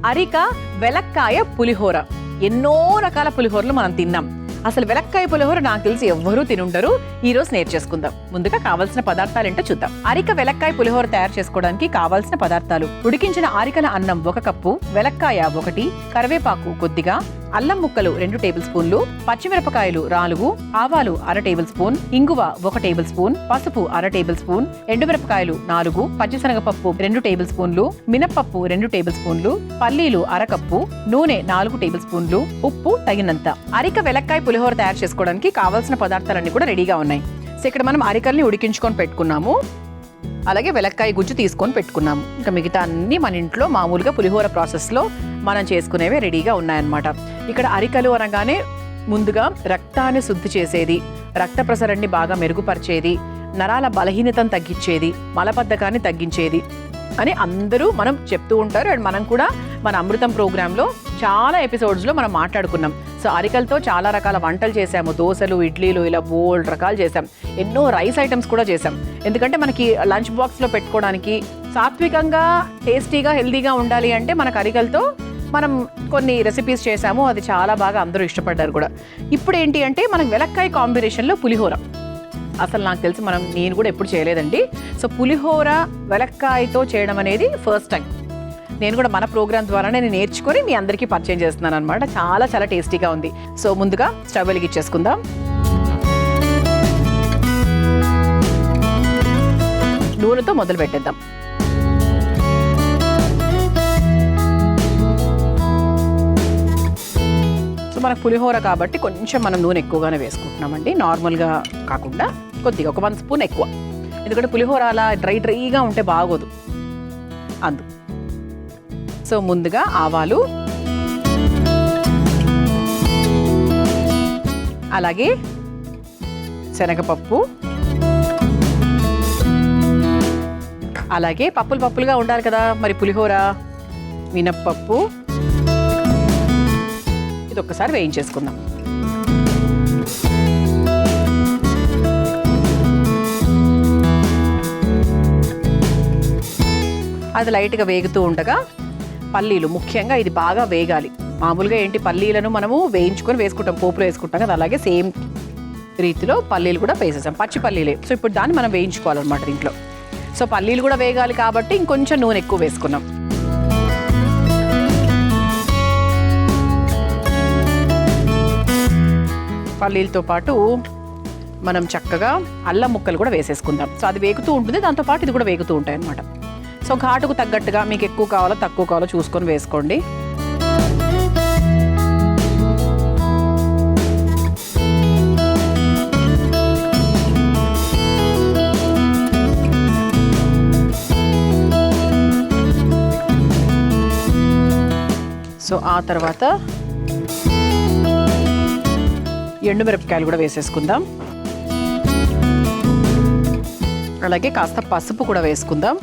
అరిక వెలక్కాయ పులిహోర. ఎన్నో రకాల పులిహోరలు మనం తిన్నాం. అసలు వెలక్కాయ పులిహోర నాకు తెలిసి ఎవ్వరూ తినుంటారు. ఈ రోజు నేర్చేసుకుందాం. ముందుగా కావాల్సిన పదార్థాలు ఏంటో చూద్దాం. అరిక వెలక్కాయ పులిహోర తయారు చేసుకోవడానికి కావాల్సిన పదార్థాలు: ఉడికించిన ఆరికల అన్నం 1 కప్పు, వెలక్కాయ 1, కరివేపాకు కొద్దిగా, అల్లం ముక్కలు 2 టేబుల్ స్పూన్లు, పచ్చిమిరపకాయలు 4, ఆవాలు 1/2 టేబుల్ స్పూన్, ఇంగువ 1 టేబుల్ స్పూన్, పసుపు 1/2 టేబుల్ స్పూన్, ఎండుమిరపకాయలు 4, పచ్చిశనగపప్పు 2 టేబుల్ స్పూన్లు, మినప్పప్పు 2 టేబుల్ స్పూన్లు, పల్లీలు 1/2 కప్పు, నూనె 4 టేబుల్ స్పూన్లు, ఉప్పు తగినంత. అరిక వెలక్కాయ పులిహోర తయారు చేసుకోవడానికి కావాల్సిన పదార్థాలన్నీ కూడా రెడీగా ఉన్నాయి. సో ఇక్కడ మనం అరికల్ని ఉడికించుకొని పెట్టుకున్నాము, అలాగే వెలక్కాయ గుజ్జు తీసుకొని పెట్టుకున్నాము. ఇంకా మిగతా అన్ని మన ఇంట్లో మామూలుగా పులిహోర ప్రాసెస్లో మనం చేసుకునేవే రెడీగా ఉన్నాయన్నమాట. ఇక్కడ అరికలు అనగానే ముందుగా రక్తాన్ని శుద్ధి చేసేది, రక్త ప్రసరణని బాగా మెరుగుపరిచేది, నరాల బలహీనతను తగ్గించేది, మలబద్ధకాన్ని తగ్గించేది అని అందరూ మనం చెప్తూ ఉంటారు. అండ్ మనం కూడా మన అమృతం ప్రోగ్రాంలో చాలా ఎపిసోడ్స్లో మనం మాట్లాడుకున్నాం. సో అరికలతో చాలా రకాల వంటలు చేసాము. దోశలు, ఇడ్లీలు, ఇలా బోల్డ్ రకాలు చేసాం. ఎన్నో రైస్ ఐటమ్స్ కూడా చేసాం. ఎందుకంటే మనకి లంచ్ బాక్స్లో పెట్టుకోవడానికి సాత్వికంగా, టేస్టీగా, హెల్దీగా ఉండాలి అంటే మనకు అరికలతో మనం కొన్ని రెసిపీస్ చేసాము. అది చాలా బాగా అందరూ ఇష్టపడ్డారు కూడా. ఇప్పుడు ఏంటి అంటే మనకు వెలక్కాయ కాంబినేషన్లో పులిహోర. అసలు నాకు తెలిసి నేను కూడా ఎప్పుడు చేయలేదండి. సో పులిహోర వెలక్కాయతో చేయడం అనేది ఫస్ట్ టైం. నేను కూడా మన ప్రోగ్రామ్ ద్వారానే నేను నేర్చుకొని మీ అందరికీ పరిచయం చేస్తున్నాను అనమాట. చాలా చాలా టేస్టీగా ఉంది. సో ముందుగా స్టవ్ వెలిగించేసుకుందాం. నూనెతో మొదలు పెట్టేద్దాం. సో మనకు పులిహోర కాబట్టి కొంచెం మనం నూనె ఎక్కువగానే వేసుకుంటున్నామండి. నార్మల్గా కాకుండా కొద్దిగా 1 స్పూన్ ఎక్కువ. ఎందుకంటే పులిహోర అలా డ్రైగా ఉంటే బాగోదు అందు. సో ముందుగా ఆవాలు, అలాగే శనగపప్పు, అలాగే పప్పులుగా ఉండాలి కదా మరి పులిహోర, మినప్పప్పు. ఇది ఒక్కసారి వేయించేసుకుందాం. అది లైట్గా వేగుతూ ఉండగా పల్లీలు, ముఖ్యంగా ఇది బాగా వేగాలి. మామూలుగా ఏంటి పల్లీలను మనము వేయించుకొని వేసుకుంటాం, పోపులో వేసుకుంటాం కదా, అలాగే సేమ్ రీతిలో పల్లీలు కూడా వేసేసాం. పచ్చి పల్లీలే. సో ఇప్పుడు దాన్ని మనం వేయించుకోవాలన్నమాట దీంట్లో. సో పల్లీలు కూడా వేగాలి కాబట్టి ఇంకొంచెం నూనె ఎక్కువ వేసుకున్నాం. పల్లీలతో పాటు మనం చక్కగా అల్లం ముక్కలు కూడా వేసేసుకుందాం. సో అది వేగుతూ ఉంటుంది, దాంతోపాటు ఇది కూడా వేగుతూ ఉంటాయి అన్నమాట. సో ఘాటుకు తగ్గట్టుగా మీకు ఎక్కువ కావాలో తక్కువ కావాలో చూసుకొని వేసుకోండి. సో ఆ తర్వాత ఎండుమిరపకాయలు కూడా వేసేసుకుందాం. అలాగే కాస్త పసుపు కూడా వేసుకుందాం.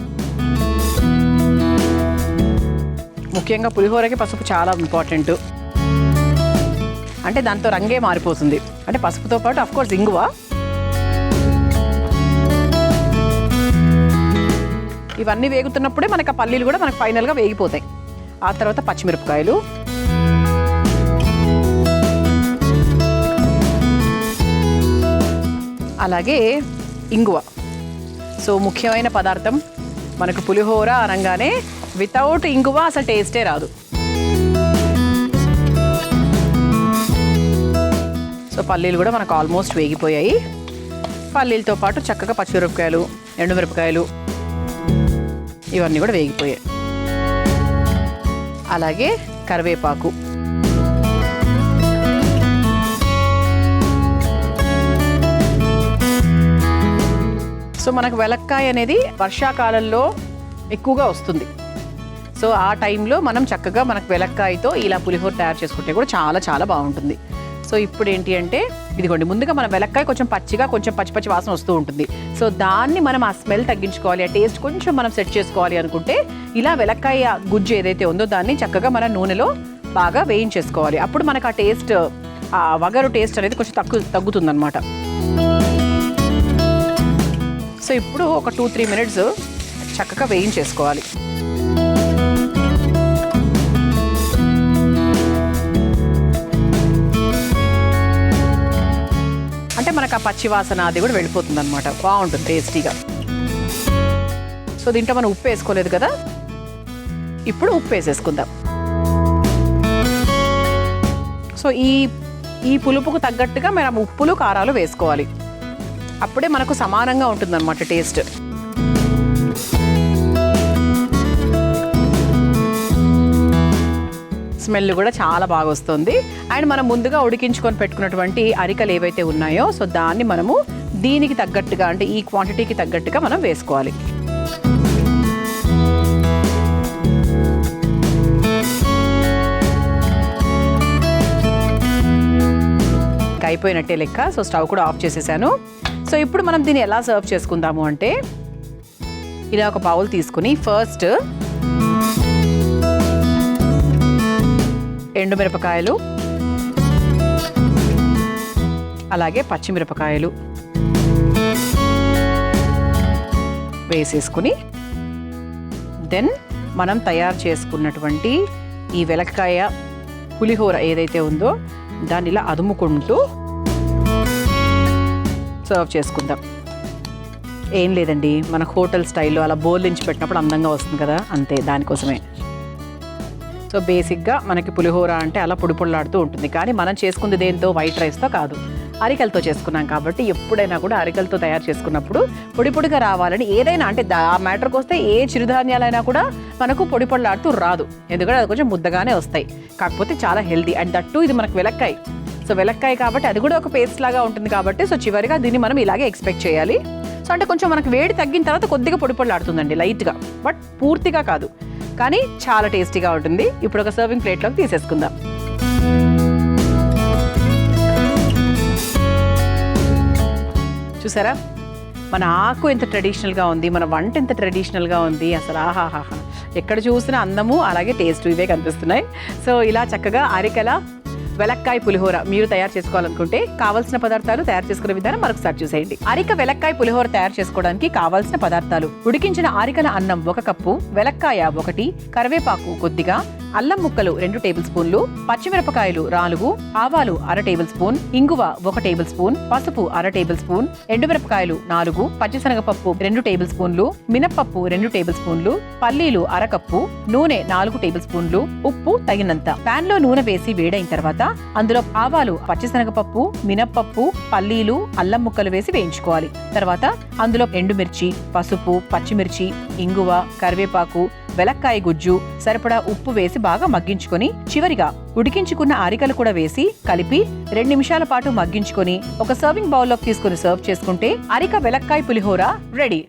ముఖ్యంగా పులిహోరకి పసుపు చాలా ఇంపార్టెంట్. అంటే దాంతో రంగే మారిపోతుంది. అంటే పసుపుతో పాటు అఫ్కోర్స్ ఇంగువ. ఇవన్నీ వేగుతున్నప్పుడే మనకు ఆ పల్లీలు కూడా మనకు ఫైనల్గా వేగిపోతాయి. ఆ తర్వాత పచ్చిమిరపకాయలు, అలాగే ఇంగువ. సో ముఖ్యమైన పదార్థం మనకు పులిహోర అనగానే వితౌట్ ఇంగువ అసలు టేస్టే రాదు. సో పల్లీలు కూడా మనకు ఆల్మోస్ట్ వేగిపోయాయి. పల్లీలతో పాటు చక్కగా పచ్చిమిరపకాయలు, ఎండుమిరపకాయలు ఇవన్నీ కూడా వేగిపోయాయి. అలాగే కరివేపాకు, సో మనకు వెలక్కాయ అనేది వర్షాకాలంలో ఎక్కువగా వస్తుంది. సో ఆ టైంలో మనం చక్కగా మనకు వెలక్కాయతో ఇలా పులిహోర తయారు చేసుకుంటే కూడా చాలా చాలా బాగుంటుంది. సో ఇప్పుడు ఏంటి అంటే ఇదిగోండి, ముందుగా మన వెలక్కాయ కొంచెం పచ్చిగా, కొంచెం పచ్చి వాసన వస్తూ ఉంటుంది. సో దాన్ని మనం ఆ స్మెల్ తగ్గించుకోవాలి, ఆ టేస్ట్ కొంచెం మనం సెట్ చేసుకోవాలి అనుకుంటే ఇలా వెలక్కాయ గుజ్జు ఏదైతే ఉందో దాన్ని చక్కగా మన నూనెలో బాగా వేయించేసుకోవాలి. అప్పుడు మనకు ఆ టేస్ట్, ఆ వగరు టేస్ట్ అనేది కొంచెం తగ్గుతుందన్నమాట. సో ఇప్పుడు ఒక 2-3 మినిట్స్ చక్కగా వేయించేసుకోవాలి. పచ్చివాసన అది కూడా వెళ్ళిపోతుంది అనమాట. బాగుంటుంది టేస్టీగా. సో దీంట్లో మనం ఉప్పు వేసుకోలేదు కదా, ఇప్పుడు ఉప్పు వేసేసుకుందాం. సో ఈ పులుపుకు తగ్గట్టుగా మనం ఉప్పులు కారాలు వేసుకోవాలి. అప్పుడే మనకు సమానంగా ఉంటుందన్నమాట టేస్ట్. స్మెల్ కూడా చాలా బాగా వస్తుంది. అండ్ మనం ముందుగా ఉడికించుకొని పెట్టుకున్నటువంటి అరికలు ఏవైతే ఉన్నాయో సో దాన్ని మనము దీనికి తగ్గట్టుగా అంటే ఈ క్వాంటిటీకి తగ్గట్టుగా మనం వేసుకోవాలి. అయిపోయినట్టే లెక్క. సో స్టవ్ కూడా ఆఫ్ చేసేసాను. సో ఇప్పుడు మనం దీన్ని ఎలా సర్వ్ చేసుకుందాము అంటే ఇలా ఒక బౌల్ తీసుకుని ఫస్ట్ ఎండుమిరపకాయలు అలాగే పచ్చిమిరపకాయలు వేసేసుకుని దెన్ మనం తయారు చేసుకున్నటువంటి ఈ వెలక్కాయ పులిహోర ఏదైతే ఉందో దాన్ని ఇలా అదుముకుంటూ సర్వ్ చేసుకుందాం. ఏం లేదండి, మన హోటల్ స్టైల్లో అలా బోర్లించి పెట్టినప్పుడు అందంగా వస్తుంది కదా, అంతే, దానికోసమే. సో బేసిక్గా మనకి పులిహోర అంటే అలా పొడి పొడిలాడుతూ ఉంటుంది. కానీ మనం చేసుకుంది దేంతో, వైట్ రైస్తో కాదు, అరికలతో చేసుకున్నాం. కాబట్టి ఎప్పుడైనా కూడా అరికలతో తయారు చేసుకున్నప్పుడు పొడి పొడిగా రావాలని ఏదైనా అంటే ఆ మ్యాటర్కి వస్తే ఏ చిరుధాన్యాలైనా కూడా మనకు పొడి పొడిలాడుతూ రాదు. ఎందుకంటే అది కొంచెం ముద్దగానే వస్తాయి. కాకపోతే చాలా హెల్దీ. అండ్ దట్టు ఇది మనకు వెలక్కాయ. సో వెలక్కాయ కాబట్టి అది కూడా ఒక పేస్ట్ లాగా ఉంటుంది. కాబట్టి సో చివరిగా దీన్ని మనం ఇలాగే ఎక్స్పెక్ట్ చేయాలి. సో అంటే కొంచెం మనకు వేడి తగ్గిన తర్వాత కొద్దిగా పొడి పొడిలాడుతుందండి, లైట్గా, బట్ పూర్తిగా కాదు. కానీ చాలా టేస్టీగా ఉంటుంది. ఇప్పుడు ఒక సర్వింగ్ ప్లేట్లోకి తీసేసుకుందాం. చూసారా మన ఆకు ఎంత ట్రెడిషనల్గా ఉంది, మన వంట ఎంత ట్రెడిషనల్గా ఉంది. అసలు ఆహాహాహా, ఎక్కడ చూసినా అందము అలాగే టేస్ట్ ఇవే కనిపిస్తున్నాయి. సో ఇలా చక్కగా అరికల వెలక్కాయ పులిహోర మీరు తయారు చేసుకోవాలనుకుంటే కావాల్సిన పదార్థాలు, తయారు చేసుకునే విధానం మరొకసారి చూసేయండి. అరిక వెలక్కాయ పులిహోర తయారు చేసుకోవడానికి కావాల్సిన పదార్థాలు: ఉడికించిన అరికల అన్నం 1 కప్పు, వెలక్కాయ 1, కరివేపాకు కొద్దిగా, అల్లం ముక్కలు 2 టేబుల్ స్పూన్లు, పచ్చిమిరపకాయలు 4, ఆవాలు 1/2 టేబుల్ స్పూన్, ఇంగువ 1 టేబుల్ స్పూన్, పసుపు 1/2 టేబుల్ స్పూన్, ఎండుమిరపకాయలు 4, పచ్చిశనగపప్పు 2 టేబుల్ స్పూన్లు, మినప్పప్పు 2 టేబుల్ స్పూన్లు, పల్లీలు 1/2 కప్పు, నూనె 4 టేబుల్ స్పూన్లు, ఉప్పు తగినంత. పాన్ లో నూనె వేసి వేడైన తర్వాత అందులో ఆవాలు, పచ్చిశనగపప్పు, మినప్పప్పు, పల్లీలు, అల్లం ముక్కలు వేసి వేయించుకోవాలి. తర్వాత అందులో ఎండుమిర్చి, పసుపు, పచ్చిమిర్చి, ఇంగువ, కరివేపాకు, వెలక్కాయ గుజ్జు, సరిపడా ఉప్పు వేసి బాగా మగ్గించుకొని చివరిగా ఉడికించుకున్న అరికలు కూడా వేసి కలిపి 2 నిమిషాల పాటు మగ్గించుకొని ఒక సర్వింగ్ బౌల్లోకి తీసుకుని సర్వ్ చేసుకుంటే అరిక వెలక్కాయ పులిహోర రెడీ.